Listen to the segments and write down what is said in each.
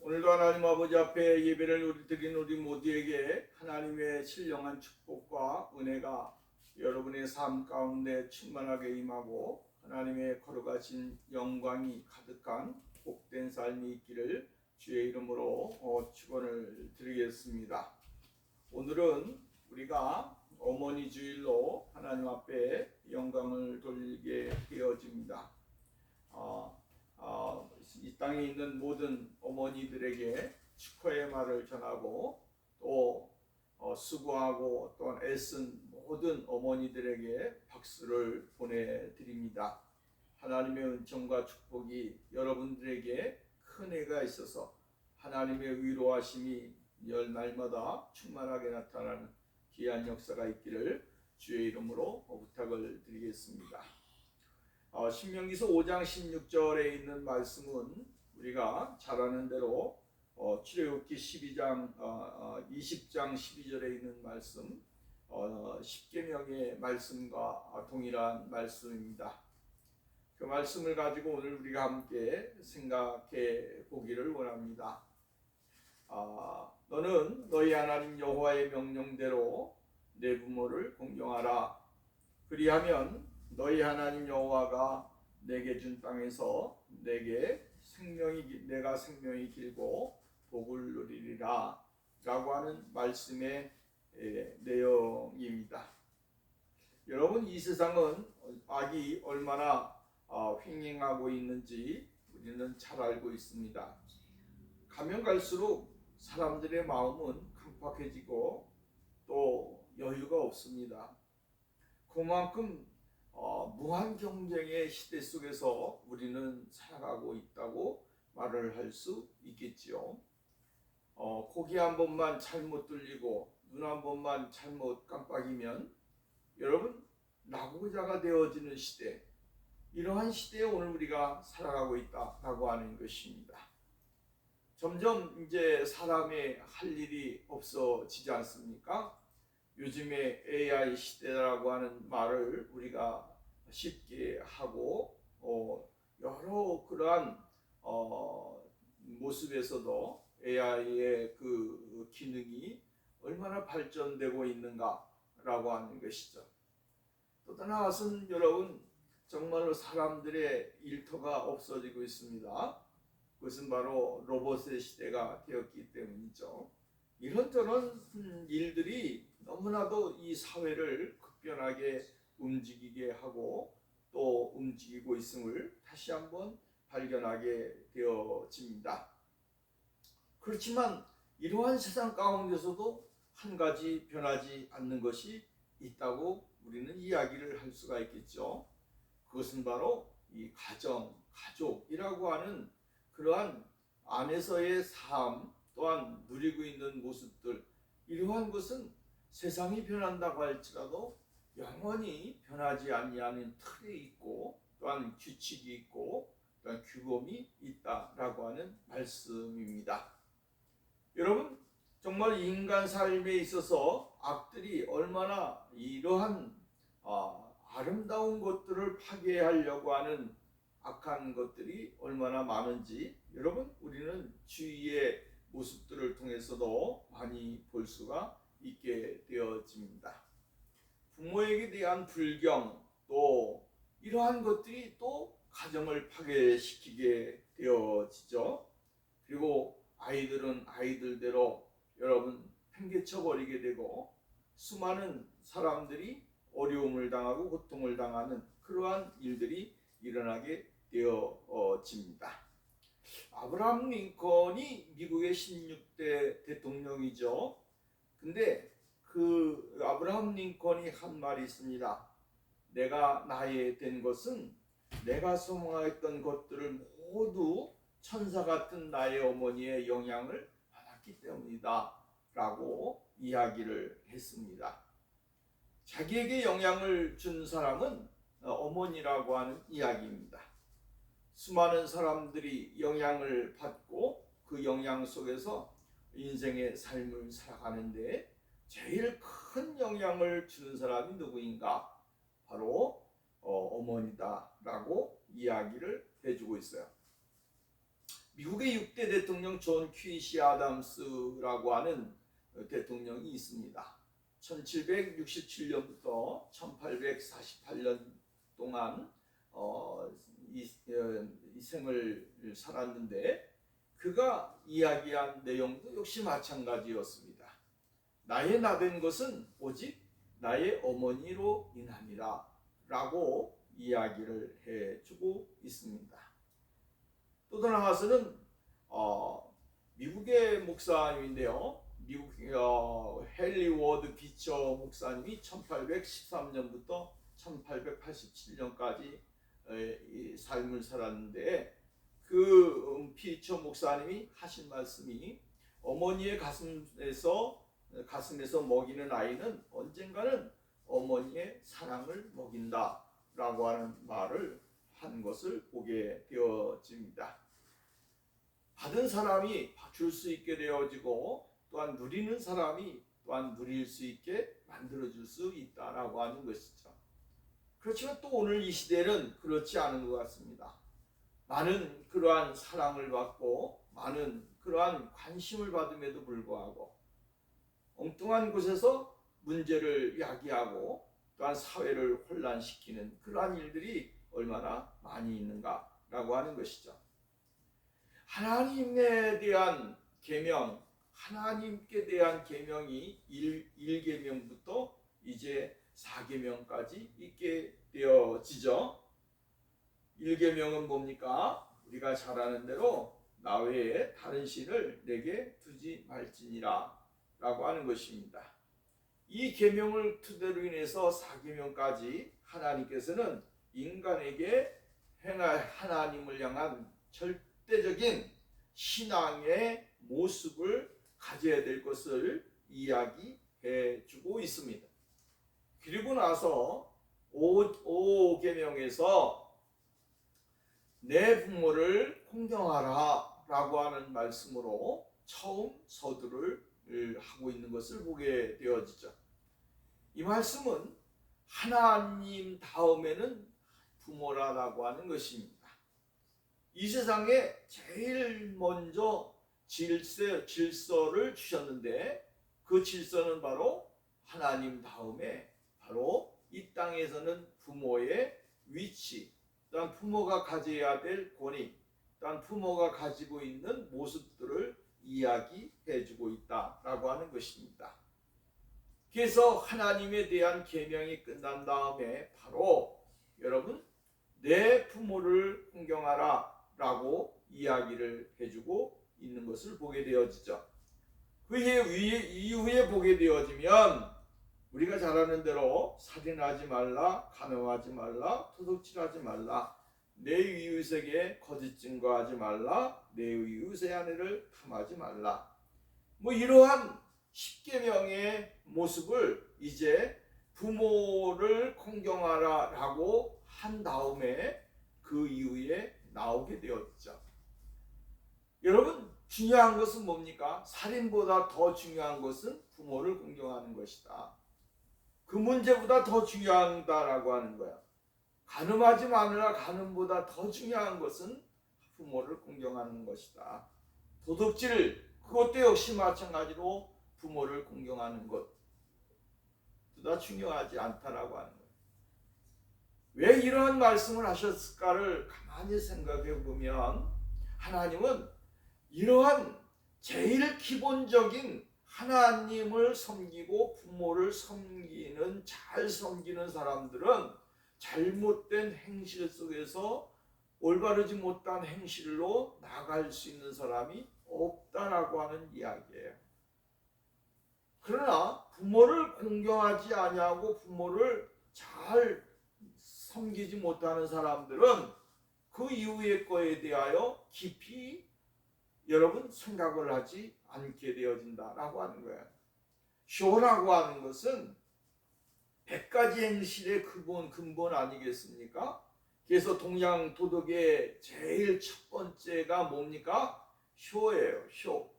오늘도 하나님 아버지 앞에 예배를 드린 우리 모두에게 하나님의 신령한 축복과 은혜가 여러분의 삶 가운데 충만하게 임하고 하나님의 거룩하신 영광이 가득한 복된 삶이 있기를 주의 이름으로 축원을 드리겠습니다. 오늘은 우리가 어머니 주일로 하나님 앞에 영광을 돌리게 되어집니다. 이 땅에 있는 모든 어머니들에게 축하의 말을 전하고 또 수고하고 또한 애쓴 모든 어머니들에게 박수를 보내드립니다. 하나님의 은총과 축복이 여러분들에게 큰 애가 있어서 하나님의 위로하심이 날마다 충만하게 나타나는 귀한 역사가 있기를 주의 이름으로 부탁을 드리겠습니다. 신명기서 5장 16절에 있는 말씀은 우리가 잘 아는 대로 출애굽기 20장 12절에 있는 말씀, 십계명의 말씀과 동일한 말씀입니다. 그 말씀을 가지고 오늘 우리가 함께 생각해 보기를 원합니다. 너는 너희 하나님 여호와의 명령대로 내 부모를 공경하라. 그리하면 너희 하나님 여호와가 내게 준 땅에서 내가 생명이 길고 복을 누리리라 라고 하는 말씀의 내용입니다. 여러분, 이 세상은 악이 얼마나 횡행하고 있는지 우리는 잘 알고 있습니다. 가면 갈수록 사람들의 마음은 강팍해지고 또 여유가 없습니다. 그만큼 무한 경쟁의 시대 속에서 우리는 살아가고 있다고 말을 할 수 있겠지요. 고개 한 번만 잘못 들리고 눈 한 번만 잘못 깜빡이면 여러분 낙오자가 되어지는 시대, 이러한 시대에 오늘 우리가 살아가고 있다라고 하는 것입니다. 점점 이제 사람의 할 일이 없어지지 않습니까? 요즘에 AI 시대라고 하는 말을 우리가 쉽게 하고 여러 그러한 모습에서도 AI의 그 기능이 얼마나 발전되고 있는가라고 하는 것이죠. 또 나아가서는 여러분 정말로 사람들의 일터가 없어지고 있습니다. 그것은 바로 로봇의 시대가 되었기 때문이죠. 이런저런 일들이 너무나도 이 사회를 급변하게 움직이게 하고 또 움직이고 있음을 다시 한번 발견하게 되어집니다. 그렇지만 이러한 세상 가운데서도 한 가지 변하지 않는 것이 있다고 우리는 이야기를 할 수가 있겠죠. 그것은 바로 이 가족이라고 하는 그러한 안에서의 삶 또한 누리고 있는 모습들, 이러한 것은 세상이 변한다고 할지라도 영원히 변하지 아니하는 틀이 있고 또한 규칙이 있고 또한 규범이 있다라고 하는 말씀입니다. 여러분, 정말 인간 삶에 있어서 악들이 얼마나 이러한 아름다운 것들을 파괴하려고 하는 악한 것들이 얼마나 많은지 여러분 우리는 주위의 모습들을 통해서도 많이 볼 수가 있게 되어집니다. 부모에게 대한 불경, 또 이러한 것들이 또 가정을 파괴시키게 되어지죠. 그리고 아이들은 아이들대로 여러분 팽개쳐 버리게 되고 수많은 사람들이 어려움을 당하고 고통을 당하는 그러한 일들이 일어나게 되어집니다. 아브라함 링컨이 미국의 16대 대통령이죠. 근데 그 아브라함 링컨이 한 말이 있습니다. 내가 나이 된 것은 내가 소망했던 것들을 모두 천사 같은 나의 어머니의 영향을 받았기 때문이다 라고 이야기를 했습니다. 자기에게 영향을 준 사람은 어머니라고 하는 이야기입니다. 수많은 사람들이 영향을 받고 그 영향 속에서 인생의 삶을 살아가는데 제일 큰 영향을 주는 사람이 누구인가? 바로 어머니다라고 이야기를 해주고 있어요. 미국의 6대 대통령 존 퀴시 아담스라고 하는 대통령이 있습니다. 1767년부터 1848년 동안 이 생을 살았는데 그가 이야기한 내용도 역시 마찬가지였습니다. 나의 나된 것은 오직 나의 어머니로 인함이라 라고 이야기를 해주고 있습니다. 또 나아가서는 미국의 목사님인데요. 미국 헨리 워드 비처 목사님이 1813년부터 1887년까지 삶을 살았는데 그 비처 목사님이 하신 말씀이 어머니의 가슴에서 먹이는 아이는 언젠가는 어머니의 사랑을 먹인다 라고 하는 말을 한 것을 보게 되어집니다. 받은 사람이 줄 수 있게 되어지고 또한 누리는 사람이 또한 누릴 수 있게 만들어줄 수 있다라고 하는 것이죠. 그렇지만 또 오늘 이 시대는 그렇지 않은 것 같습니다. 많은 그러한 사랑을 받고 많은 그러한 관심을 받음에도 불구하고 엉뚱한 곳에서 문제를 야기하고 또한 사회를 혼란시키는 그러한 일들이 얼마나 많이 있는가라고 하는 것이죠. 하나님에 대한 계명, 하나님께 대한 계명이 1계명부터 이제 4계명까지 있게 되어지죠. 1계명은 뭡니까? 우리가 잘 아는 대로 나 외에 다른 신을 내게 두지 말지니라 라고 하는 것입니다. 이 계명을 토대로 인해서 4계명까지 하나님께서는 인간에게 하나님을 향한 절대적인 신앙의 모습을 가져야 될 것을 이야기해 주고 있습니다. 그리고 나서 5계명에서 내 부모를 공경하라 라고 하는 말씀으로 처음 서두를 하고 있는 것을 보게 되어지죠. 이 말씀은 하나님 다음에는 부모라고 하는 것입니다. 이 세상에 제일 먼저 질서를 주셨는데 그 질서는 바로 하나님 다음에 바로 이 땅에서는 부모의 위치, 또한 부모가 가져야 될 권위, 또한 부모가 가지고 있는 모습들을 이야기해 주고 있다라고 하는 것입니다. 그래서 하나님에 대한 계명이 끝난 다음에 바로 여러분 내 부모를 공경하라 라고 이야기를 해주고 있는 것을 보게 되어지죠. 그 이후에 보게 되어지면 우리가 잘 아는 대로 살인하지 말라, 간음하지 말라, 도둑질하지 말라, 내 이웃에게 거짓 증거하지 말라, 내 이웃의 아내를 탐하지 말라. 이러한 10계명의 모습을 이제 부모를 공경하라 라고 한 다음에 그 이후에 나오게 되었죠. 여러분, 중요한 것은 뭡니까? 살인보다 더 중요한 것은 부모를 공경하는 것이다. 그 문제보다 더 중요하다라고 하는 거야. 간음하지 마느라 간음보다 더 중요한 것은 부모를 공경하는 것이다. 도둑질, 그것도 역시 마찬가지로 부모를 공경하는 것, 다 중요하지 않다라고 하는 거예요. 왜 이러한 말씀을 하셨을까를 가만히 생각해 보면 하나님은 이러한 제일 기본적인 하나님을 섬기고 부모를 섬기는, 잘 섬기는 사람들은 잘못된 행실 속에서 올바르지 못한 행실로 나갈 수 있는 사람이 없다라고 하는 이야기예요. 그러나 부모를 공경하지 아니하고 부모를 잘 섬기지 못하는 사람들은 그 이후의 거에 대하여 깊이 여러분 생각을 하지 않게 되어진다라고 하는 거예요. 쇼라고 하는 것은 100가지 행실의 근본 아니겠습니까? 그래서 동양 도덕의 제일 첫 번째가 뭡니까? 쇼예요. 쇼.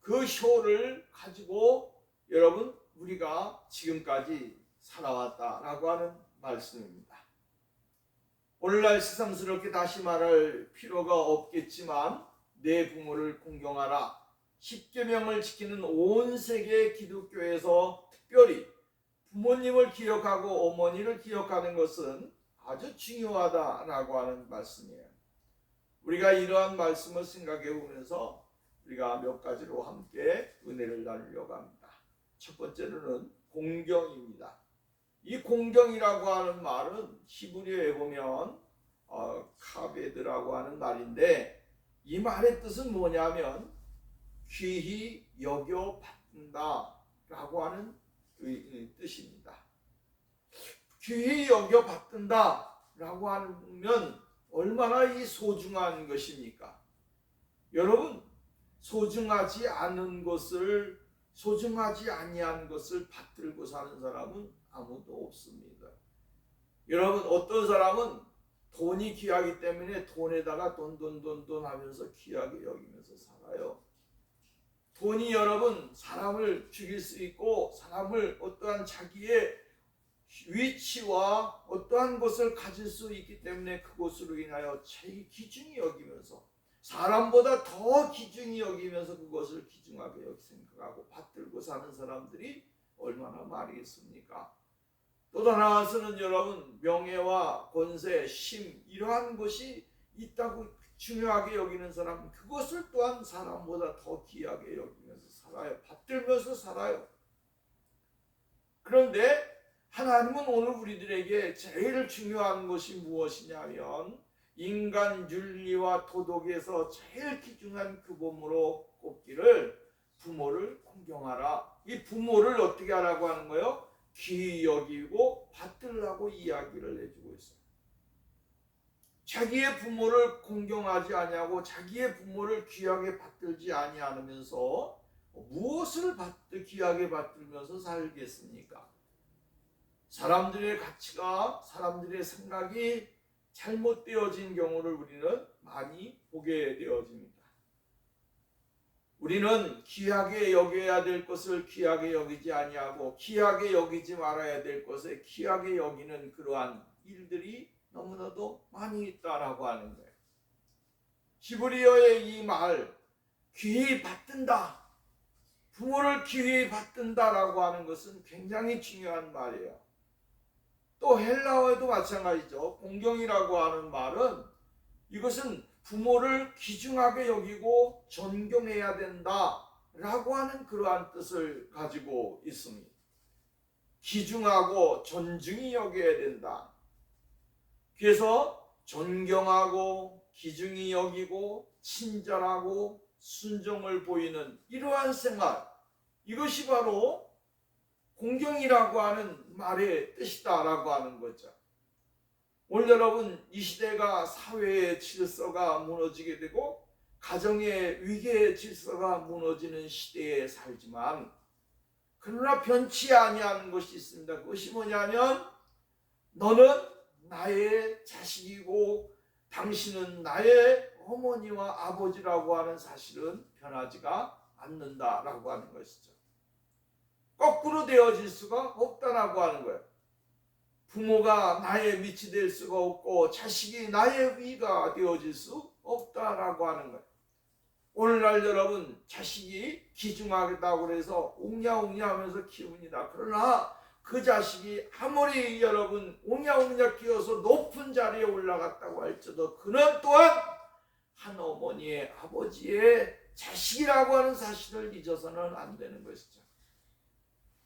그 쇼를 가지고 여러분 우리가 지금까지 살아왔다라고 하는 말씀입니다. 오늘날 새삼스럽게 다시 말할 필요가 없겠지만 내 부모를 공경하라. 10계명을 지키는 온 세계 기독교에서 특별히 부모님을 기억하고 어머니를 기억하는 것은 아주 중요하다라고 하는 말씀이에요. 우리가 이러한 말씀을 생각해 보면서 우리가 몇 가지로 함께 은혜를 나누려고 합니다. 첫 번째로는 공경입니다. 이 공경이라고 하는 말은 히브리어에 보면 카베드라고 하는 말인데, 이 말의 뜻은 뭐냐면 귀히 여겨 받는다 라고 하는 뜻입니다. 귀히 여겨 받는다 라고 하면 얼마나 이 소중한 것입니까? 여러분, 소중하지 않은 것을, 소중하지 아니한 것을 받들고 사는 사람은 아무도 없습니다. 여러분, 어떤 사람은 돈이 귀하기 때문에 돈에다가 돈 하면서 귀하게 여기면서 살아요. 돈이 여러분 사람을 죽일 수 있고, 사람을 어떠한 자기의 위치와 어떠한 것을 가질 수 있기 때문에 그것으로 인하여 제일 귀중히 여기면서, 사람보다 더 귀중히 여기면서 그것을 귀중하게 생각하고 받들고 사는 사람들이 얼마나 많이 있습니까? 또 나아가서는 여러분, 명예와 권세, 심, 이러한 것이 있다고 중요하게 여기는 사람은 그것을 또한 사람보다 더 귀하게 여기면서 살아요. 받들면서 살아요. 그런데 하나님은 오늘 우리들에게 제일 중요한 것이 무엇이냐면, 인간 윤리와 도덕에서 제일 귀중한 규범으로 꼽기를 부모를 공경하라. 이 부모를 어떻게 하라고 하는 거예요? 귀히 여기고 받들라고 이야기를 해주고 있어요. 자기의 부모를 공경하지 아니하고 자기의 부모를 귀하게 받들지 아니하면서 무엇을 귀하게 받들면서 살겠습니까? 사람들의 가치가, 사람들의 생각이 잘못되어진 경우를 우리는 많이 보게 되어집니다. 우리는 귀하게 여겨야 될 것을 귀하게 여기지 아니하고 귀하게 여기지 말아야 될 것을 귀하게 여기는 그러한 일들이 너무나도 많이 있다라고 하는 거예요. 히브리어의 이 말, 귀히 받든다, 부모를 귀히 받든다라고 하는 것은 굉장히 중요한 말이에요. 또 헬라어에도 마찬가지죠. 공경이라고 하는 말은, 이것은 부모를 귀중하게 여기고 존경해야 된다라고 하는 그러한 뜻을 가지고 있습니다. 귀중하고 존중히 여겨야 된다. 그래서 존경하고 귀중히 여기고 친절하고 순종을 보이는 이러한 생활, 이것이 바로 공경이라고 하는 말의 뜻이다라고 하는 거죠. 오늘 여러분, 이 시대가 사회의 질서가 무너지게 되고 가정의 위계의 질서가 무너지는 시대에 살지만, 그러나 변치 아니하는 것이 있습니다. 그것이 뭐냐면, 너는 나의 자식이고 당신은 나의 어머니와 아버지라고 하는 사실은 변하지가 않는다라고 하는 것이죠. 거꾸로 되어질 수가 없다라고 하는 거예요. 부모가 나의 밑이 될 수가 없고 자식이 나의 위가 되어질 수 없다라고 하는 거예요. 오늘날 여러분, 자식이 귀중하다고 해서 옹냐옹냐 하면서 키웁니다. 그러나 그 자식이 아무리 여러분 옹냐옹냐 키워서 높은 자리에 올라갔다고 할지라도 그는 또한 한 어머니의 아버지의 자식이라고 하는 사실을 잊어서는 안 되는 것이죠.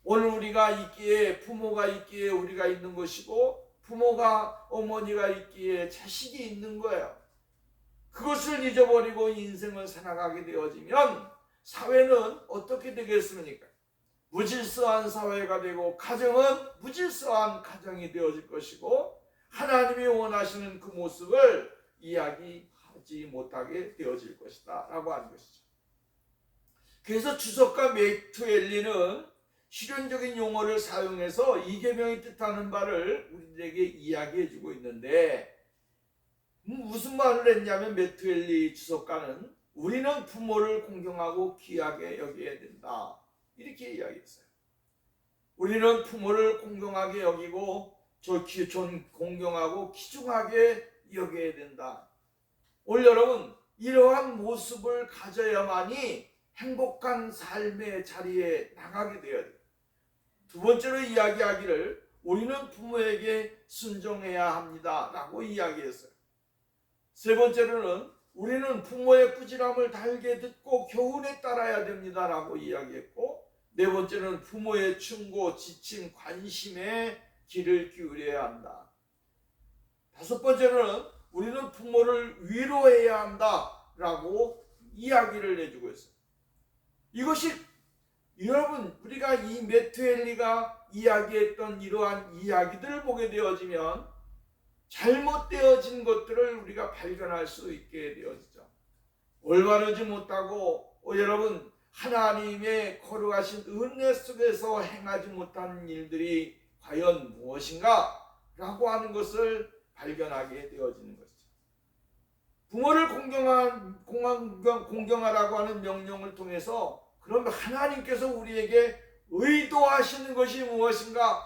오늘 우리가 있기에, 부모가 있기에 우리가 있는 것이고, 부모가, 어머니가 있기에 자식이 있는 거예요. 그것을 잊어버리고 인생을 살아가게 되어지면 사회는 어떻게 되겠습니까? 무질서한 사회가 되고 가정은 무질서한 가정이 되어질 것이고, 하나님이 원하시는 그 모습을 이야기하지 못하게 되어질 것이다 라고 하는 것이죠. 그래서 주석가 메투엘리는 실용적인 용어를 사용해서 이 계명이 뜻하는 바를 우리들에게 이야기해주고 있는데, 무슨 말을 했냐면, 메투엘리 주석가는 우리는 부모를 공경하고 귀하게 여겨야 된다, 이렇게 이야기했어요. 우리는 부모를 공경하게 여기고 공경하고 귀중하게 여겨야 된다. 오늘 여러분, 이러한 모습을 가져야만이 행복한 삶의 자리에 나가게 되어야 돼요. 두 번째로 이야기하기를 우리는 부모에게 순종해야 합니다 라고 이야기했어요. 세 번째로는 우리는 부모의 꾸지람을 달게 듣고 교훈에 따라야 됩니다 라고 이야기했고, 네 번째는 부모의 충고, 지침, 관심에 귀를 기울여야 한다. 다섯 번째로는 우리는 부모를 위로해야 한다라고 이야기를 해주고 있어요. 이것이 여러분, 우리가 이 매튜 헨리가 이야기했던 이러한 이야기들을 보게 되어지면 잘못되어진 것들을 우리가 발견할 수 있게 되어지죠. 올바르지 못하고 여러분, 하나님의 거룩하신 은혜 속에서 행하지 못한 일들이 과연 무엇인가 라고 하는 것을 발견하게 되어지는 것이죠. 부모를 공경하라고 하는 명령을 통해서 그러면 하나님께서 우리에게 의도하시는 것이 무엇인가?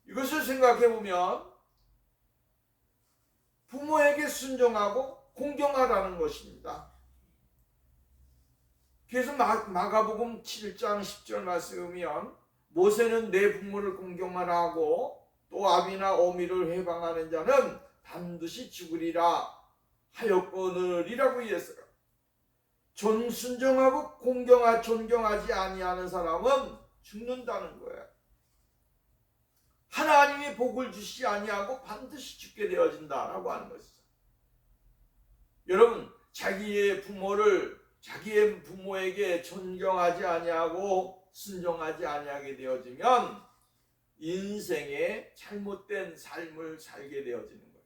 이것을 생각해 보면 부모에게 순종하고 공경하라는 것입니다. 그래서 마가복음 7장 10절 말씀에 보면 모세는 내 부모를 공경하라 하고 또 아비나 어미를 회방하는 자는 반드시 죽으리라 하였거늘이라고 이랬어요. 순종하고 존경하지 아니하는 사람은 죽는다는 거예요. 하나님이 복을 주시지 아니하고 반드시 죽게 되어진다라고 하는 것이죠. 여러분, 자기의 부모에게 존경하지 아니하고 순종하지 아니하게 되어지면 인생의 잘못된 삶을 살게 되어지는 거예요.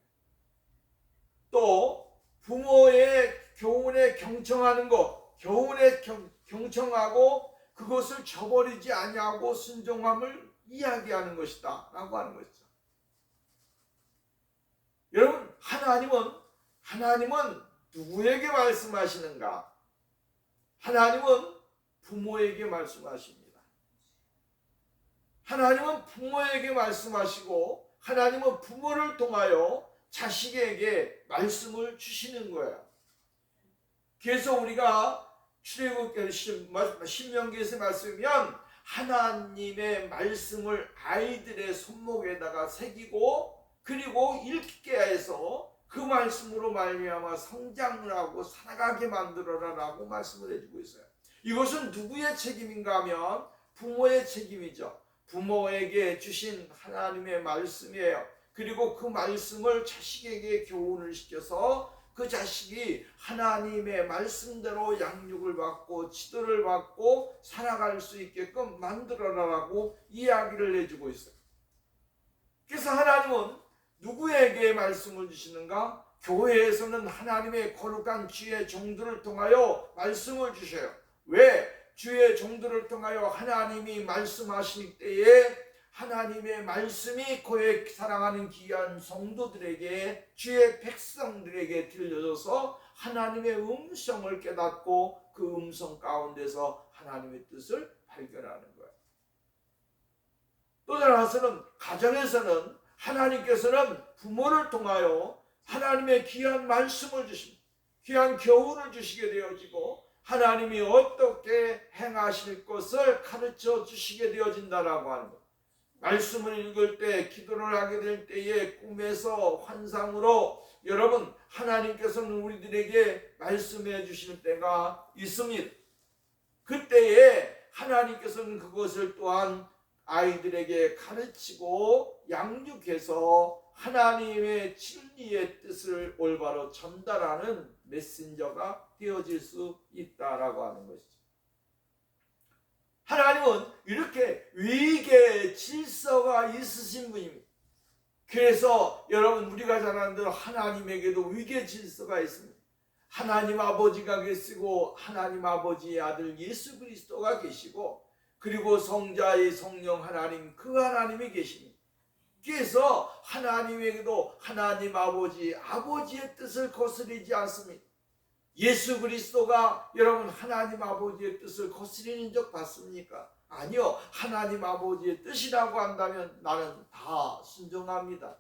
또 부모의 교훈에 경청하는 것, 교훈에 경청하고 그것을 저버리지 아니하고 순종함을 이야기하는 것이다 라고 하는 것이죠. 여러분, 하나님은 누구에게 말씀하시는가? 하나님은 부모에게 말씀하십니다. 하나님은 부모에게 말씀하시고 하나님은 부모를 통하여 자식에게 말씀을 주시는 거예요. 그래서 우리가 신명기에서 말씀이면 하나님의 말씀을 아이들의 손목에다가 새기고 그리고 읽게 해서 그 말씀으로 말미암아 성장을 하고 살아가게 만들어라라고 말씀을 해주고 있어요. 이것은 누구의 책임인가 하면 부모의 책임이죠. 부모에게 주신 하나님의 말씀이에요. 그리고 그 말씀을 자식에게 교훈을 시켜서 그 자식이 하나님의 말씀대로 양육을 받고 지도를 받고 살아갈 수 있게끔 만들어라라고 이야기를 해주고 있어요. 그래서 하나님은 누구에게 말씀을 주시는가? 교회에서는 하나님의 거룩한 주의 종들을 통하여 말씀을 주셔요. 왜? 주의 종들을 통하여 하나님이 말씀하실 때에 하나님의 말씀이 그의 사랑하는 귀한 성도들에게, 주의 백성들에게 들려져서 하나님의 음성을 깨닫고 그 음성 가운데서 하나님의 뜻을 발견하는 거예요. 또 다른 한서는 가정에서는 하나님께서는 부모를 통하여 하나님의 귀한 말씀을 주십니다. 귀한 교훈을 주시게 되어지고 하나님이 어떻게 행하실 것을 가르쳐 주시게 되어진다라고 하는 것. 말씀을 읽을 때, 기도를 하게 될 때에 꿈에서 환상으로 여러분, 하나님께서는 우리들에게 말씀해 주실 때가 있습니다. 그때에 하나님께서는 그것을 또한 아이들에게 가르치고 양육해서 하나님의 진리의 뜻을 올바로 전달하는 메신저가 되어질 수 있다라고 하는 것이죠. 하나님은 이렇게 위계 질서가 있으신 분입니다. 그래서 여러분, 우리가 잘 아는 대로 하나님에게도 위계 질서가 있습니다. 하나님 아버지가 계시고 하나님 아버지의 아들 예수 그리스도가 계시고 그리고 성자의 성령 하나님, 그 하나님이 계십니다. 그래서 하나님에게도 하나님 아버지의 뜻을 거스르지 않습니다. 예수 그리스도가 여러분 하나님 아버지의 뜻을 거스리는 적 봤습니까? 아니요. 하나님 아버지의 뜻이라고 한다면 나는 다 순종합니다.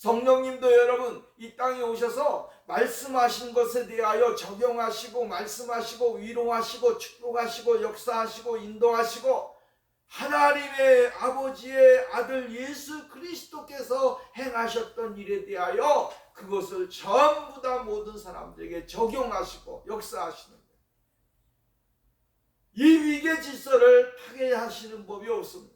성령님도 여러분 이 땅에 오셔서 말씀하신 것에 대하여 적용하시고 말씀하시고 위로하시고 축복하시고 역사하시고 인도하시고 하나님의 아버지의 아들 예수 그리스도께서 행하셨던 일에 대하여 그것을 전부 다 모든 사람들에게 적용하시고 역사하시는 거예요. 이 위계 질서를 파괴하시는 법이 없습니다.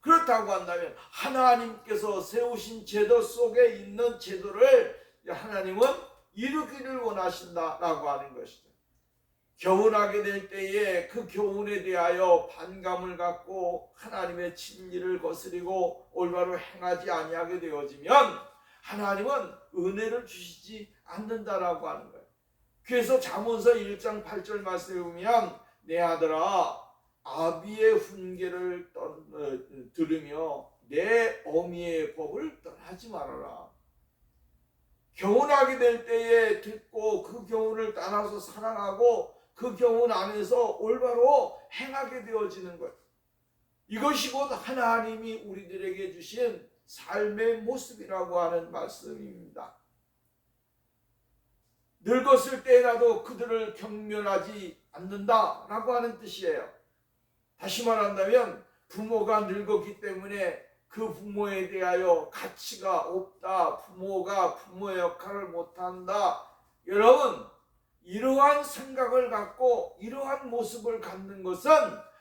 그렇다고 한다면 하나님께서 세우신 제도 속에 있는 제도를 하나님은 이루기를 원하신다라고 하는 것이죠. 교훈하게 될 때에 그 교훈에 대하여 반감을 갖고 하나님의 진리를 거스리고 올바로 행하지 아니하게 되어지면 하나님은 은혜를 주시지 않는다라고 하는 거예요. 그래서 잠언서 1장 8절 말씀에 보면 내 아들아 아비의 훈계를 들으며 내 어미의 법을 떠나지 말아라. 교훈하게 될 때에 듣고 그 교훈을 따라서 사랑하고 그 교훈 안에서 올바로 행하게 되어지는 것. 이것이 곧 하나님이 우리들에게 주신 삶의 모습이라고 하는 말씀입니다. 늙었을 때라도 그들을 경멸하지 않는다라고 하는 뜻이에요. 다시 말한다면 부모가 늙었기 때문에 그 부모에 대하여 가치가 없다. 부모가 부모의 역할을 못한다. 여러분 이러한 생각을 갖고 이러한 모습을 갖는 것은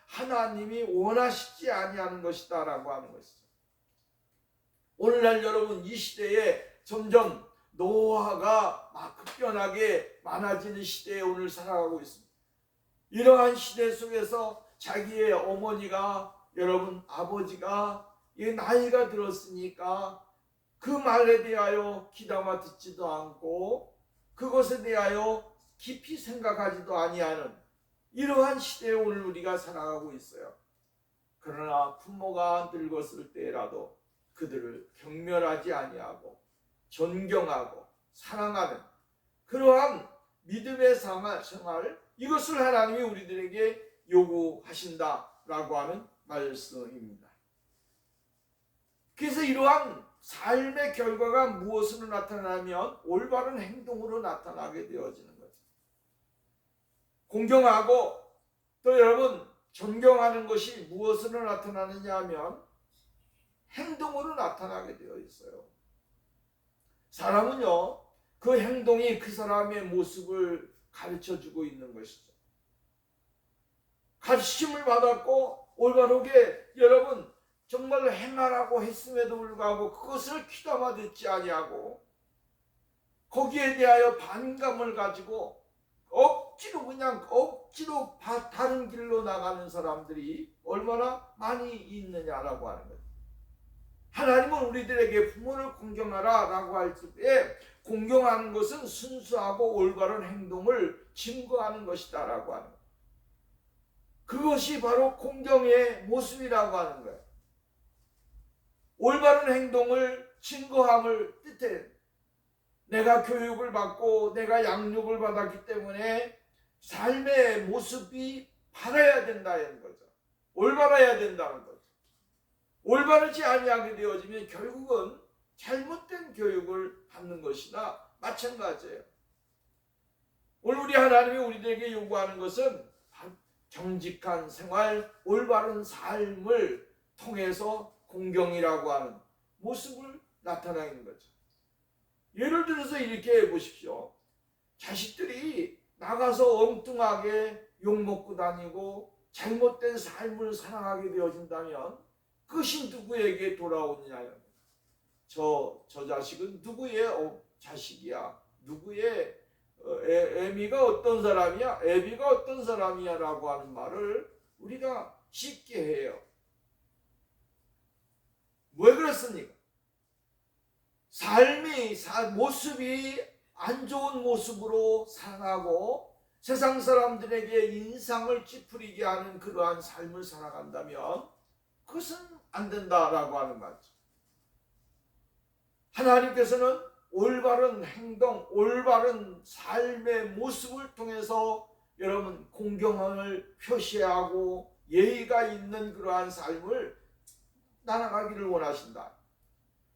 하나님이 원하시지 아니하는 것이다 라고 하는 것이죠. 오늘날 여러분 이 시대에 점점 노화가 급변하게 많아지는 시대에 오늘 살아가고 있습니다. 이러한 시대 속에서 자기의 어머니가 여러분 아버지가 나이가 들었으니까 그 말에 대하여 귀담아 듣지도 않고 그것에 대하여 깊이 생각하지도 아니하는 이러한 시대에 오늘 우리가 살아가고 있어요. 그러나 부모가 늙었을 때라도 그들을 경멸하지 아니하고 존경하고 사랑하는 그러한 믿음의 생활 이것을 하나님이 우리들에게 요구하신다라고 하는 말씀입니다. 그래서 이러한 삶의 결과가 무엇으로 나타나면 올바른 행동으로 나타나게 되어지는 거죠. 공경하고 또 여러분 존경하는 것이 무엇으로 나타나느냐 하면 행동으로 나타나게 되어 있어요. 사람은요 그 행동이 그 사람의 모습을 가르쳐주고 있는 것이죠. 가르침을 받았고 올바르게 여러분 정말로 행하라고 했음에도 불구하고 그것을 귀담아 듣지 아니하고 거기에 대하여 반감을 가지고 억지로 다른 길로 나가는 사람들이 얼마나 많이 있느냐라고 하는 거예요. 하나님은 우리들에게 부모를 공경하라 라고 할 때 공경하는 것은 순수하고 올바른 행동을 증거하는 것이다 라고 하는 거예요. 그것이 바로 공경의 모습이라고 하는 거예요. 올바른 행동을 증거함을 뜻해요. 내가 교육을 받고 내가 양육을 받았기 때문에 삶의 모습이 바라야 된다는 거죠. 올바라야 된다는 거죠. 올바르지 아니하게 되어지면 결국은 잘못된 교육을 받는 것이나 마찬가지예요. 오늘 우리 하나님이 우리들에게 요구하는 것은 정직한 생활, 올바른 삶을 통해서 공경이라고 하는 모습을 나타내는 거죠. 예를 들어서 이렇게 해보십시오. 자식들이 나가서 엉뚱하게 욕먹고 다니고 잘못된 삶을 살아가게 되어진다면 그것이 누구에게 돌아오느냐요. 저 자식은 누구의 자식이야. 누구의 애미가 어떤 사람이야. 애비가 어떤 사람이야 라고 하는 말을 우리가 쉽게 해요. 왜 그렇습니까? 모습이 안 좋은 모습으로 살아가고 세상 사람들에게 인상을 찌푸리게 하는 그러한 삶을 살아간다면 그것은 안 된다라고 하는 말이죠. 하나님께서는 올바른 행동, 올바른 삶의 모습을 통해서 여러분 공경함을 표시하고 예의가 있는 그러한 삶을 나아가기를 원하신다.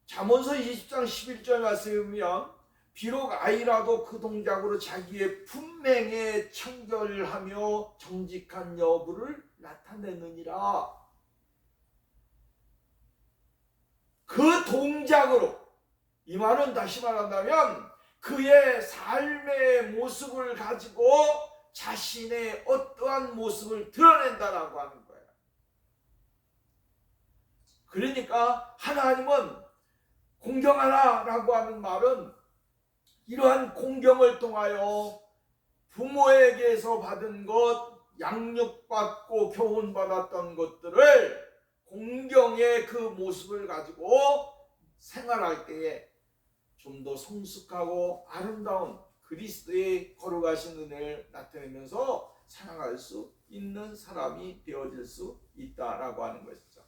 잠언서 20장 11절 말씀에 보면 비록 아이라도 그 동작으로 자기의 분명에 청결하며 정직한 여부를 나타내느니라. 그 동작으로, 이 말은 다시 말한다면 그의 삶의 모습을 가지고 자신의 어떠한 모습을 드러낸다라고 하는 거예요. 그러니까 하나님은 공경하라라고 하는 말은 이러한 공경을 통하여 부모에게서 받은 것, 양육받고 교훈받았던 것들을 공경의 그 모습을 가지고 생활할 때에 좀 더 성숙하고 아름다운 그리스도의 거룩하신 은혜를 나타내면서 살아갈 수 있는 사람이 되어질 수 있다라고 하는 것이죠.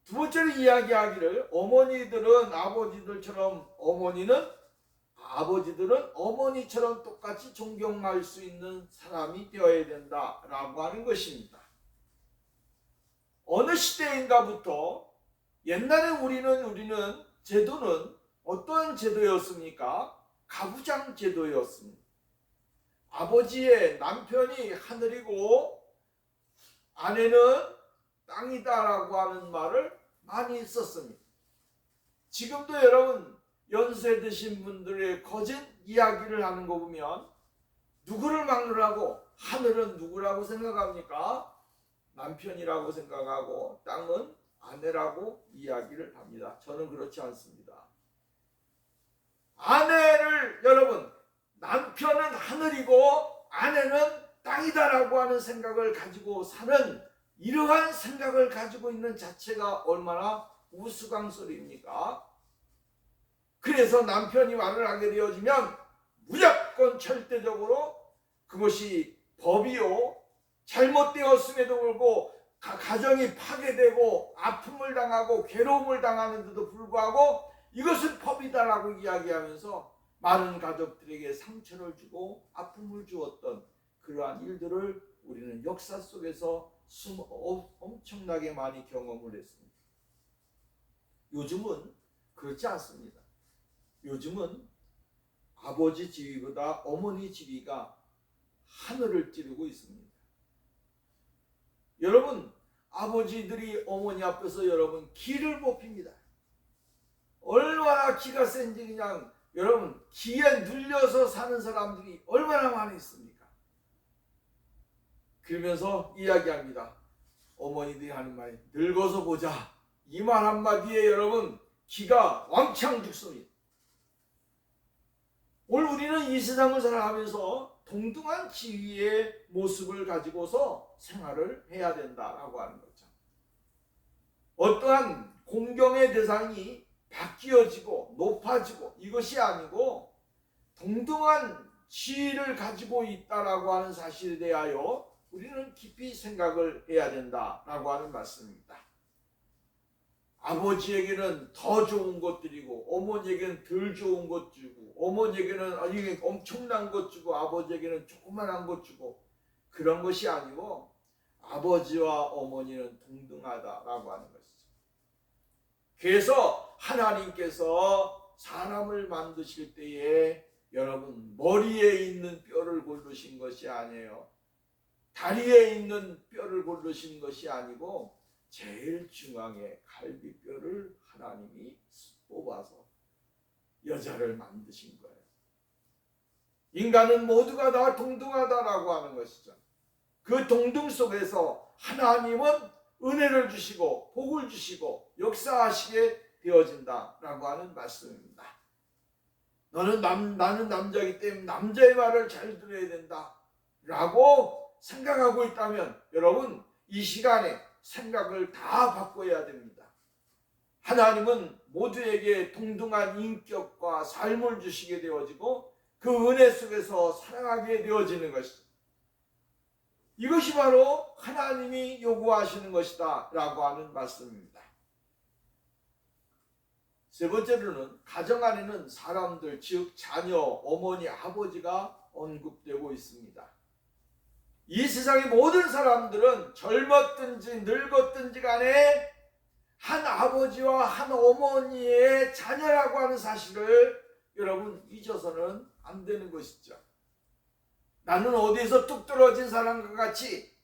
두 번째로 이야기하기를 어머니들은 아버지들처럼 아버지들은 어머니처럼 똑같이 존경할 수 있는 사람이 되어야 된다라고 하는 것입니다. 어느 시대인가부터 옛날에 우리는 제도는 어떠한 제도였습니까? 가부장 제도였습니다. 아버지의 남편이 하늘이고 아내는 땅이다라고 하는 말을 많이 썼습니다. 지금도 여러분 연세 드신 분들의 거짓 이야기를 하는 거 보면 누구를 막느라고 하늘은 누구라고 생각합니까? 남편이라고 생각하고 땅은 아내라고 이야기를 합니다. 저는 그렇지 않습니다. 아내를 여러분 남편은 하늘이고 아내는 땅이다라고 하는 생각을 가지고 사는 이러한 생각을 가지고 있는 자체가 얼마나 우스꽝스러입니까? 그래서 남편이 말을 하게 되어지면 무조건 절대적으로 그것이 법이요 잘못되었음에도 불구하고 가정이 파괴되고 아픔을 당하고 괴로움을 당하는데도 불구하고 이것은 법이다라고 이야기하면서 많은 가족들에게 상처를 주고 아픔을 주었던 그러한 일들을 우리는 역사 속에서 엄청나게 많이 경험을 했습니다. 요즘은 그렇지 않습니다. 요즘은 아버지 지위보다 어머니 지위가 하늘을 찌르고 있습니다. 여러분 아버지들이 어머니 앞에서 여러분 기를 뽑힙니다. 얼마나 기가 센지 그냥 여러분 기에 눌려서 사는 사람들이 얼마나 많이 있습니까? 그러면서 이야기합니다. 어머니들이 하는 말이 늙어서 보자. 이 말 한마디에 여러분 기가 왕창 죽습니다. 오늘 우리는 이 세상을 살아가면서 동등한 지위의 모습을 가지고서 생활을 해야 된다라고 하는 거죠. 어떠한 공경의 대상이 바뀌어지고 높아지고 이것이 아니고 동등한 지위를 가지고 있다라고 하는 사실에 대하여 우리는 깊이 생각을 해야 된다라고 하는 말씀입니다. 아버지에게는 더 좋은 것 드리고 어머니에게는 덜 좋은 것 주고 어머니에게는 이게 엄청난 것 주고 아버지에게는 조그만한 것 주고 그런 것이 아니고 아버지와 어머니는 동등하다라고 하는 것이죠. 그래서 하나님께서 사람을 만드실 때에 여러분 머리에 있는 뼈를 고르신 것이 아니에요. 다리에 있는 뼈를 고르신 것이 아니고 제일 중앙에 갈비뼈를 하나님이 뽑아서 여자를 만드신 거예요. 인간은 모두가 다 동등하다라고 하는 것이죠. 그 동등 속에서 하나님은 은혜를 주시고 복을 주시고 역사하시게 되어진다라고 하는 말씀입니다. 나는 남자이기 때문에 남자의 말을 잘 들어야 된다라고 생각하고 있다면 여러분 이 시간에 생각을 다 바꿔야 됩니다. 하나님은 모두에게 동등한 인격과 삶을 주시게 되어지고 그 은혜 속에서 살아가게 되어지는 것이죠. 이것이 바로 하나님이 요구하시는 것이다 라고 하는 말씀입니다. 세 번째로는 가정 안에는 사람들 즉 자녀, 어머니, 아버지가 언급되고 있습니다. 이 세상의 모든 사람들은 젊었든지 늙었든지 간에 한 아버지와 한 어머니의 자녀라고 하는 사실을 여러분 잊어서는 안 되는 것이죠. 나는 어디에서 뚝 떨어진 사람과 같이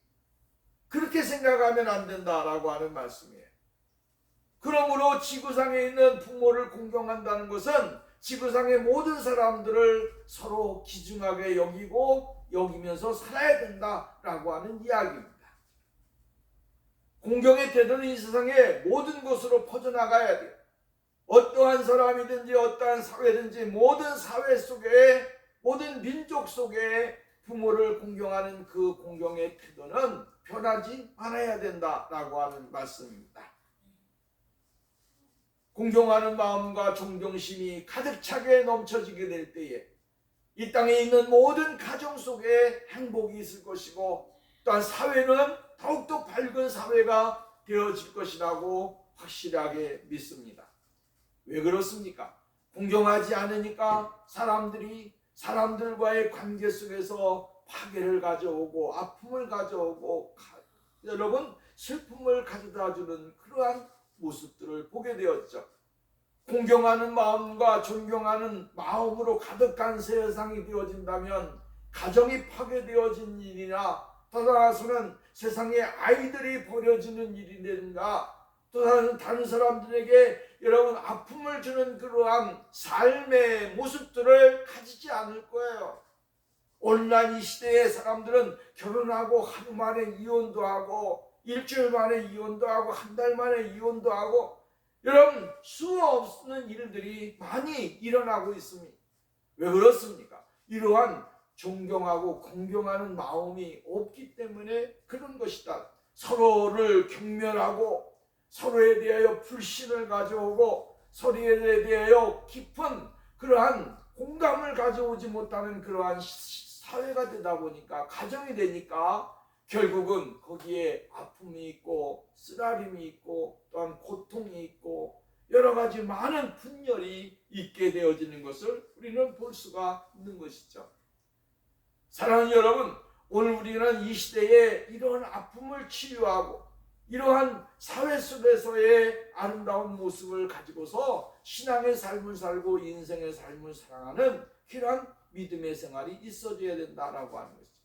그렇게 생각하면 안 된다라고 하는 말씀이에요. 그러므로 지구상에 있는 부모를 공경한다는 것은 지구상의 모든 사람들을 서로 귀중하게 여기면서 살아야 된다라고 하는 이야기입니다. 공경의 태도는 이 세상의 모든 곳으로 퍼져나가야 돼요. 어떠한 사람이든지 어떠한 사회든지 모든 사회 속에 모든 민족 속에 부모를 공경하는 그 공경의 태도는 변하지 않아야 된다라고 하는 말씀입니다. 공경하는 마음과 존경심이 가득 차게 넘쳐지게 될 때에 이 땅에 있는 모든 가정 속에 행복이 있을 것이고 또한 사회는 더욱더 밝은 사회가 되어질 것이라고 확실하게 믿습니다. 왜 그렇습니까? 공경하지 않으니까 사람들이 사람들과의 관계 속에서 파괴를 가져오고 아픔을 가져오고 여러분 슬픔을 가져다주는 그러한 모습들을 보게 되었죠. 공경하는 마음과 존경하는 마음으로 가득한 세상이 되어진다면 가정이 파괴되어진 일이나 또 나아가서는 세상에 아이들이 버려지는 일이든가 또 다른 사람들에게 여러분 아픔을 주는 그러한 삶의 모습들을 가지지 않을 거예요. 오늘날 이 시대의 사람들은 결혼하고 하루 만에 이혼도 하고 일주일 만에 이혼도 하고 한 달 만에 이혼도 하고 여러분 수 없는 일들이 많이 일어나고 있습니다. 왜 그렇습니까? 이러한 존경하고 공경하는 마음이 없기 때문에 그런 것이다. 서로를 경멸하고 서로에 대하여 불신을 가져오고 서로에 대하여 깊은 그러한 공감을 가져오지 못하는 그러한 사회가 되다 보니까 가정이 되니까 결국은 거기에 아픔이 있고 쓰라림이 있고 또한 고통이 있고 여러 가지 많은 분열이 있게 되어지는 것을 우리는 볼 수가 있는 것이죠. 사랑하는 여러분, 오늘 우리는 이 시대에 이러한 아픔을 치유하고 이러한 사회 속에서의 아름다운 모습을 가지고서 신앙의 삶을 살고 인생의 삶을 살아가는 그러한 믿음의 생활이 있어져야 된다라고 하는 것이죠.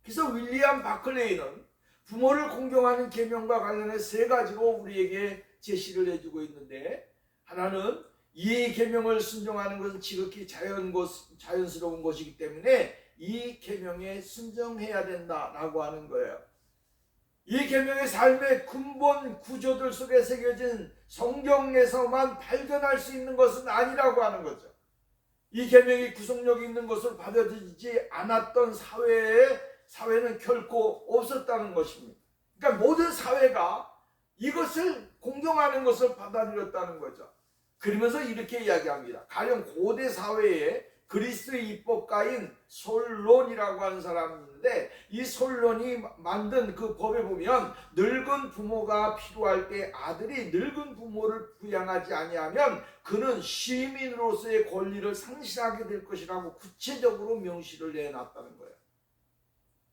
그래서 윌리엄 바클레이는 부모를 공경하는 계명과 관련해 세 가지로 우리에게 제시를 해주고 있는데, 하나는 이 계명을 순종하는 것은 지극히 자연스러운 것이기 때문에 이 계명에 순종해야 된다라고 하는 거예요. 이 계명의 삶의 근본 구조들 속에 새겨진 성경에서만 발견할 수 있는 것은 아니라고 하는 거죠. 이 계명이 구속력이 있는 것을 받아들이지 않았던 사회는 결코 없었다는 것입니다. 그러니까 모든 사회가 이것을 공경하는 것을 받아들였다는 거죠. 그러면서 이렇게 이야기합니다. 가령 고대 사회에 그리스의 입법가인 솔론이라고 하는 사람이 있는데, 이 솔론이 만든 그 법에 보면 늙은 부모가 필요할 때 아들이 늙은 부모를 부양하지 아니하면 그는 시민으로서의 권리를 상실하게 될 것이라고 구체적으로 명시를 내놨다는 거예요.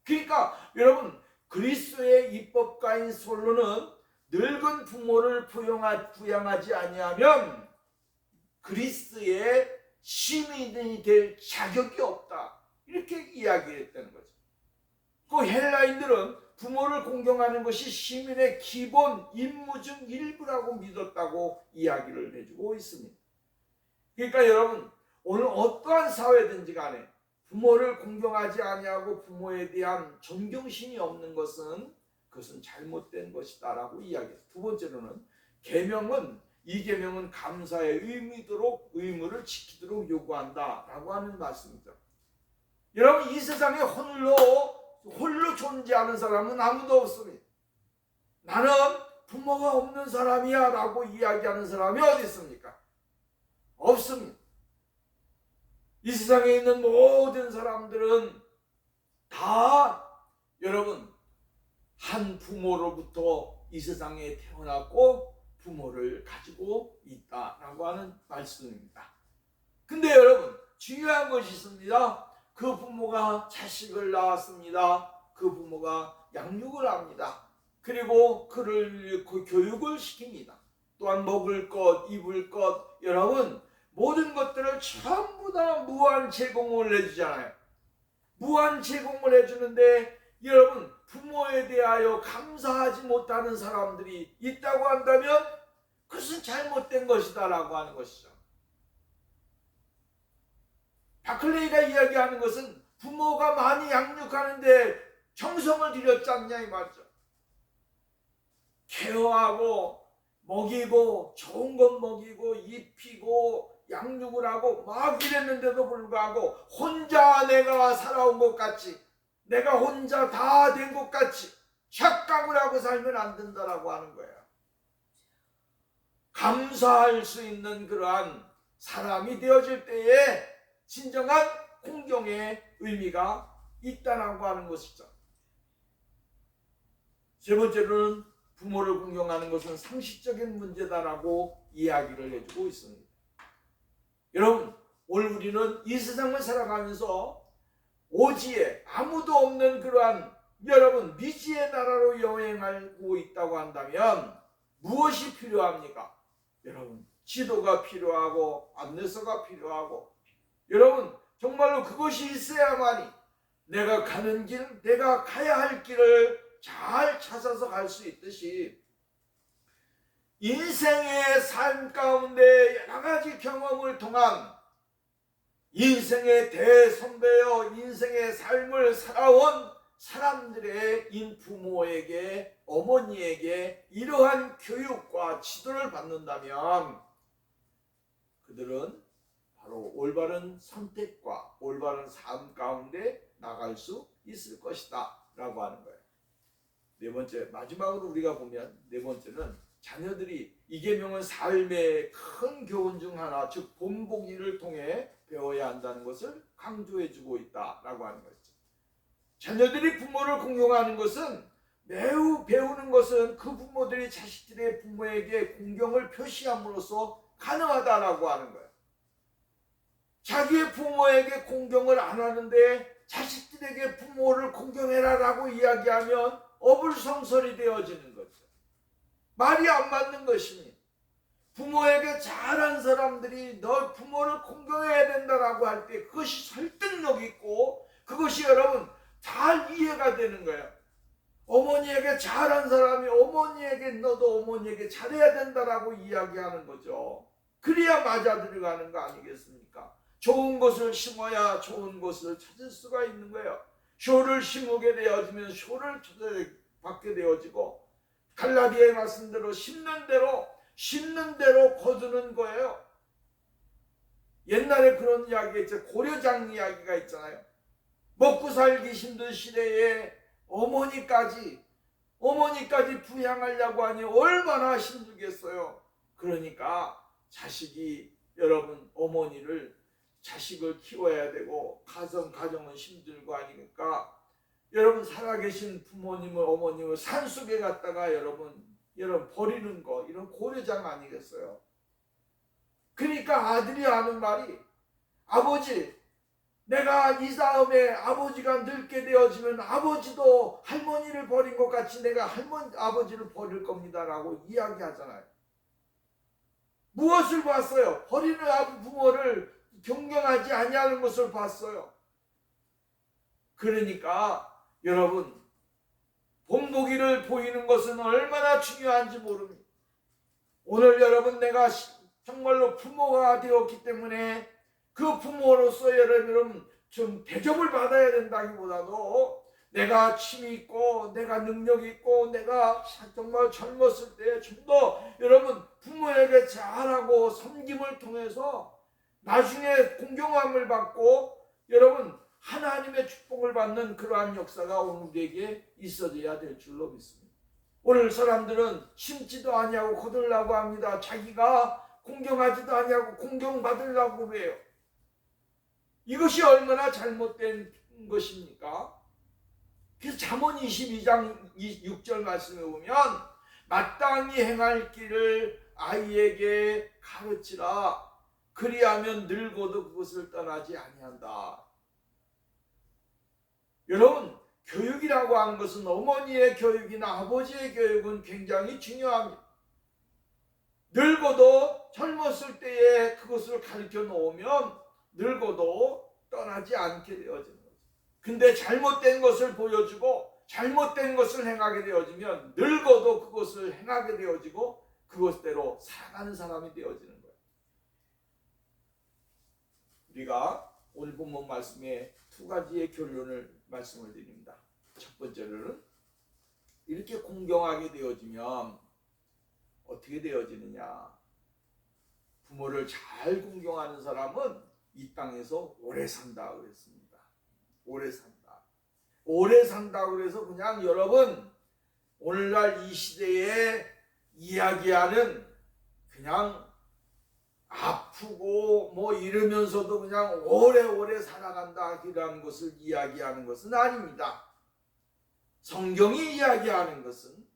그러니까 여러분, 그리스의 입법가인 솔론은 늙은 부모를 부양하지 아니하면 그리스의 시민이 될 자격이 없다, 이렇게 이야기했다는 거죠. 그 헬라인들은 부모를 공경하는 것이 시민의 기본 임무 중 일부라고 믿었다고 이야기를 해주고 있습니다. 그러니까 여러분, 오늘 어떠한 사회든지 간에 부모를 공경하지 아니하고 부모에 대한 존경심이 없는 것은 그것은 잘못된 것이다라고 이야기했어요. 두 번째로는 이 계명은 감사의 의무를 지키도록 요구한다라고 하는 말씀이죠. 여러분, 이 세상에 홀로 존재하는 사람은 아무도 없습니다. 나는 부모가 없는 사람이야 라고 이야기하는 사람이 어디 있습니까? 없습니다. 이 세상에 있는 모든 사람들은 다 여러분 한 부모로부터 이 세상에 태어났고 부모를 가지고 있다라고 하는 말씀입니다. 근데 여러분, 중요한 것이 있습니다. 그 부모가 자식을 낳았습니다. 그 부모가 양육을 합니다. 그리고 그를 교육을 시킵니다. 또한 먹을 것, 입을 것, 여러분 모든 것들을 전부 다 무한 제공을 해주잖아요. 무한 제공을 해주는데 여러분 부모에 대하여 감사하지 못하는 사람들이 있다고 한다면 그것은 잘못된 것이다 라고 하는 것이죠. 바클레이가 이야기하는 것은 부모가 많이 양육하는데 정성을 들였지 않냐 이 말이죠. 케어하고 먹이고 좋은 것 먹이고 입히고 양육을 하고 막 이랬는데도 불구하고 혼자 내가 살아온 것 같이, 내가 혼자 다 된 것 같이 착각을 하고 살면 안 된다라고 하는 거예요. 감사할 수 있는 그러한 사람이 되어질 때에 진정한 공경의 의미가 있다라고 하는 것이죠. 세 번째로는 부모를 공경하는 것은 상식적인 문제다라고 이야기를 해주고 있습니다. 여러분, 오늘 우리는 이 세상을 살아가면서 오지에 아무도 없는 그러한 여러분 미지의 나라로 여행하고 있다고 한다면 무엇이 필요합니까? 여러분, 지도가 필요하고 안내서가 필요하고 여러분 정말로 그것이 있어야만이 내가 가는 길, 내가 가야 할 길을 잘 찾아서 갈 수 있듯이 인생의 삶 가운데 여러 가지 경험을 통한 인생의 대선배여 인생의 삶을 살아온 사람들의 부모에게 어머니에게 이러한 교육과 지도를 받는다면 그들은 바로 올바른 선택과 올바른 삶 가운데 나갈 수 있을 것이다 라고 하는 거예요. 네 번째, 마지막으로 우리가 보면 네 번째는 자녀들이 이 계명은 삶의 큰 교훈 중 하나, 즉 본보기를 통해 배워야 한다는 것을 강조해주고 있다라고 하는 것이죠. 자녀들이 부모를 공경하는 것은 매우 배우는 것은 그 부모들이 자식들의 부모에게 공경을 표시함으로써 가능하다라고 하는 거예요. 자기의 부모에게 공경을 안 하는데 자식들에게 부모를 공경해라라고 이야기하면 어불성설이 되어지는 거죠. 말이 안 맞는 것이니 부모에게 잘한 사람들이 너 부모를 공경해야 된다라고 할 때 그것이 설득력 있고 그것이 여러분 잘 이해가 되는 거예요. 어머니에게 잘한 사람이 어머니에게 너도 어머니에게 잘해야 된다라고 이야기하는 거죠. 그래야 맞아 들어가는 거 아니겠습니까? 좋은 것을 심어야 좋은 것을 찾을 수가 있는 거예요. 쇼를 심게 되어지면 쇼를 받게 되어지고 갈라디아의 말씀대로 심는 대로 거두는 거예요. 옛날에 그런 이야기가 있죠. 고려장 이야기가 있잖아요. 먹고 살기 힘든 시대에 어머니까지 부양하려고 하니 얼마나 힘들겠어요. 그러니까 자식이 여러분 자식을 키워야 되고 가정은 힘들고 하니까 여러분 살아계신 부모님을 어머님을 산속에 갔다가 여러분 버리는 거 이런 고려장 아니겠어요? 그러니까 아들이 하는 말이 아버지 내가 이 다음에 아버지가 늙게 되어지면 아버지도 할머니를 버린 것 같이 내가 아버지를 버릴 겁니다 라고 이야기하잖아요. 무엇을 봤어요? 버리는 부모를 경경하지 아니하는 것을 봤어요. 그러니까 여러분 본보기를 보이는 것은 얼마나 중요한지 모릅니다. 오늘 여러분 내가 정말로 부모가 되었기 때문에 그 부모로서 여러분 좀 대접을 받아야 된다기보다도 내가 힘이 있고 내가 능력이 있고 내가 정말 젊었을 때 좀 더 여러분 부모에게 잘하고 섬김을 통해서 나중에 공경함을 받고 여러분 하나님의 축복을 받는 그러한 역사가 오늘 우리에게 있어져야 될 줄로 믿습니다. 오늘 사람들은 심지도 아니하고 거들라고 합니다. 자기가 공경하지도 아니하고 공경받으려고 해요. 이것이 얼마나 잘못된 것입니까? 그래서 잠언 22장 6절 말씀에 보면 마땅히 행할 길을 아이에게 가르치라. 그리하면 늙어도 그것을 떠나지 아니한다. 여러분 교육이라고 하는 것은 어머니의 교육이나 아버지의 교육은 굉장히 중요합니다. 늙어도 젊었을 때에 그것을 가르쳐 놓으면 늙어도 떠나지 않게 되어지는 거죠. 근데 잘못된 것을 보여주고 잘못된 것을 행하게 되어지면 늙어도 그것을 행하게 되어지고 그것대로 살아가는 사람이 되어지는 거예요. 우리가 오늘 본문 말씀에 두 가지의 결론을 말씀을 드립니다. 첫 번째로는 이렇게 공경하게 되어지면 어떻게 되어지느냐. 부모를 잘 공경하는 사람은 이 땅에서 오래 산다 그랬습니다. 오래 산다. 오래 산다 그래서 그냥 여러분 오늘날 이 시대에 이야기하는 그냥 아프고 뭐 이러면서도 그냥 오래오래 살아간다 이라는 것을 이야기하는 것은 아닙니다. 성경이 이야기하는 것은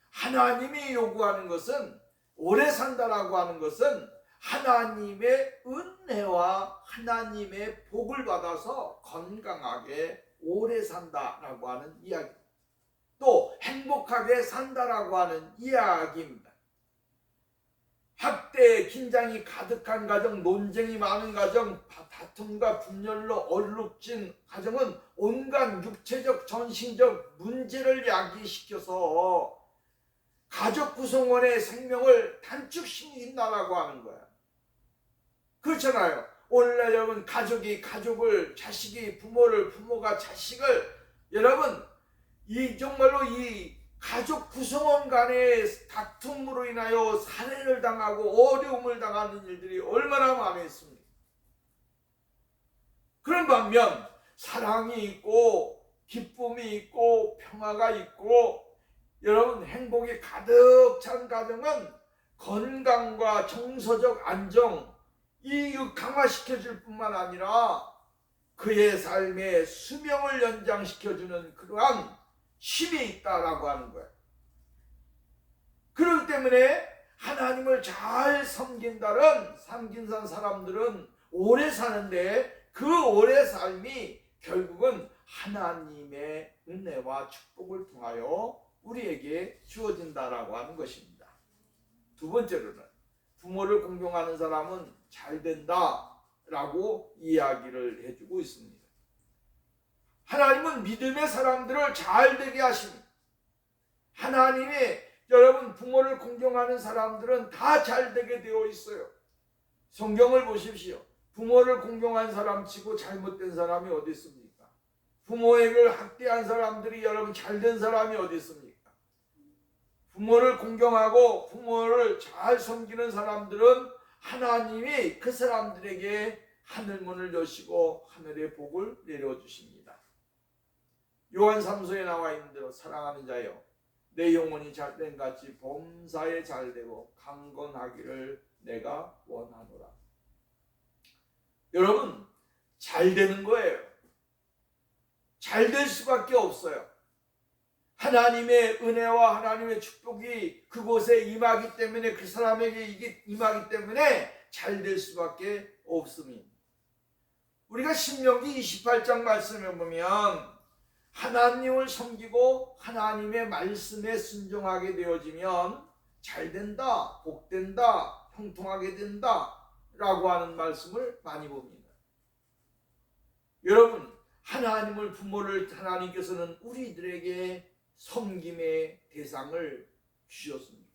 하나님이 요구하는 것은 오래 산다라고 하는 것은 하나님의 은혜와 하나님의 복을 받아서 건강하게 오래 산다라고 하는 이야기, 또 행복하게 산다라고 하는 이야기입니다. 학대, 긴장이 가득한 가정, 논쟁이 많은 가정, 다툼과 분열로 얼룩진 가정은 온갖 육체적, 정신적 문제를 야기시켜서 가족 구성원의 생명을 단축시킨다라고 하는 거야. 그렇잖아요. 오늘날 여러분 가족이 가족을, 자식이 부모를, 부모가 자식을, 여러분 이 정말로 이 가족 구성원 간의 다툼으로 인하여 살해를 당하고 어려움을 당하는 일들이 얼마나 많았습니까? 그런 반면 사랑이 있고 기쁨이 있고 평화가 있고 여러분 행복이 가득 찬 가정은 건강과 정서적 안정 이 강화시켜줄 뿐만 아니라 그의 삶의 수명을 연장시켜주는 그러한 힘이 있다라고 하는 거예요. 그렇기 때문에 하나님을 잘 섬긴다는 삼긴산 사람들은 오래 사는데 그 오래 삶이 결국은 하나님의 은혜와 축복을 통하여 우리에게 주어진다라고 하는 것입니다. 두 번째로는 부모를 공경하는 사람은 잘 된다라고 이야기를 해주고 있습니다. 하나님은 믿음의 사람들을 잘 되게 하십니다. 하나님이 여러분 부모를 공경하는 사람들은 다 잘 되게 되어 있어요. 성경을 보십시오. 부모를 공경한 사람 치고 잘못된 사람이 어디 있습니까? 부모에게 학대한 사람들이 여러분 잘된 사람이 어디 있습니까? 부모를 공경하고 부모를 잘 섬기는 사람들은 하나님이 그 사람들에게 하늘문을 여시고 하늘의 복을 내려주십니다. 요한 3서에 나와 있는 대로 사랑하는 자여 내 영혼이 잘된 같이 범사에 잘되고 강건하기를 내가 원하노라. 여러분 잘되는 거예요. 잘될 수밖에 없어요. 하나님의 은혜와 하나님의 축복이 그곳에 임하기 때문에 그 사람에게 이게 임하기 때문에 잘될 수밖에 없습니다. 우리가 신명기 28장 말씀을 보면 하나님을 섬기고 하나님의 말씀에 순종하게 되어지면 잘된다, 복된다, 형통하게 된다 라고 하는 말씀을 많이 봅니다. 여러분 하나님을 부모를 하나님께서는 우리들에게 섬김의 대상을 주셨습니다.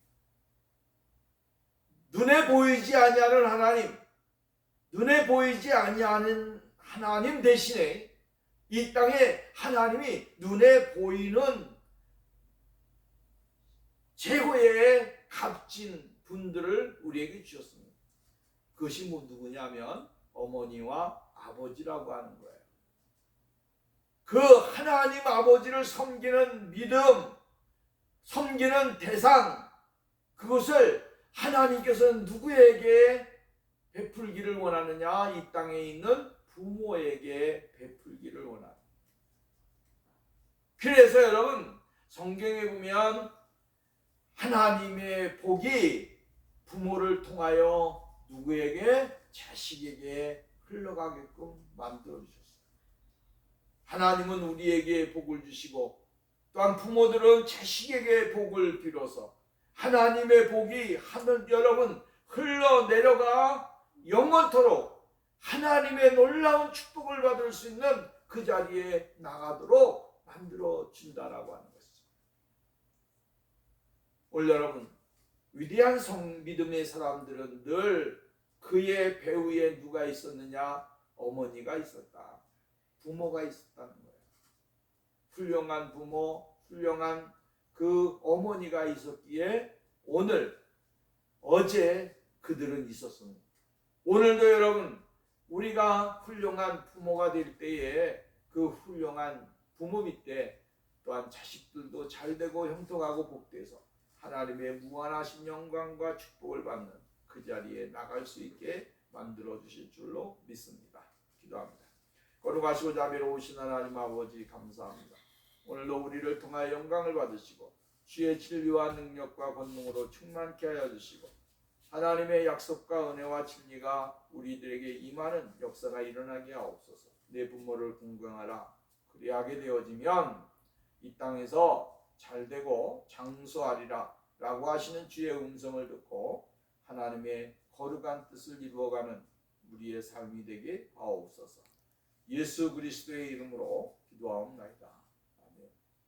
눈에 보이지 아니하는 하나님, 눈에 보이지 아니하는 하나님 대신에 이 땅에 하나님이 눈에 보이는 최고의 값진 분들을 우리에게 주셨습니다. 그것이 누구냐면 어머니와 아버지라고 하는 거예요. 그 하나님 아버지를 섬기는 믿음, 섬기는 대상, 그것을 하나님께서는 누구에게 베풀기를 원하느냐? 이 땅에 있는 부모에게 베풀기를 원합니다. 그래서 여러분 성경에 보면 하나님의 복이 부모를 통하여 누구에게? 자식에게 흘러가게끔 만들어 주셨어요. 하나님은 우리에게 복을 주시고 또한 부모들은 자식에게 복을 빌어서 하나님의 복이 하늘 여러분 흘러내려가 영원토록 하나님의 놀라운 축복을 받을 수 있는 그 자리에 나가도록 만들어 준다라고 하는 것이죠. 오늘 여러분 위대한 믿음의 사람들은 늘 그의 배후에 누가 있었느냐? 어머니가 있었다. 부모가 있었다는 거예요. 훌륭한 부모, 훌륭한 그 어머니가 있었기에 오늘, 어제 그들은 있었습니다. 오늘도 여러분 우리가 훌륭한 부모가 될 때에 그 훌륭한 부모 밑에 또한 자식들도 잘되고 형통하고 복되어서 하나님의 무한하신 영광과 축복을 받는 그 자리에 나갈 수 있게 만들어 주실 줄로 믿습니다. 기도합니다. 거룩하시고 자비로우신 하나님 아버지 감사합니다. 오늘도 우리를 통하여 영광을 받으시고 주의 진리와 능력과 권능으로 충만케 하여 주시고 하나님의 약속과 은혜와 진리가 우리들에게 임하는 역사가 일어나게 하옵소서. 내 부모를 공경하라. 그리하게 되어지면 이 땅에서 잘되고 장수하리라 라고 하시는 주의 음성을 듣고 하나님의 거룩한 뜻을 이루어가는 우리의 삶이 되게 하옵소서. 예수 그리스도의 이름으로 기도하옵나이다.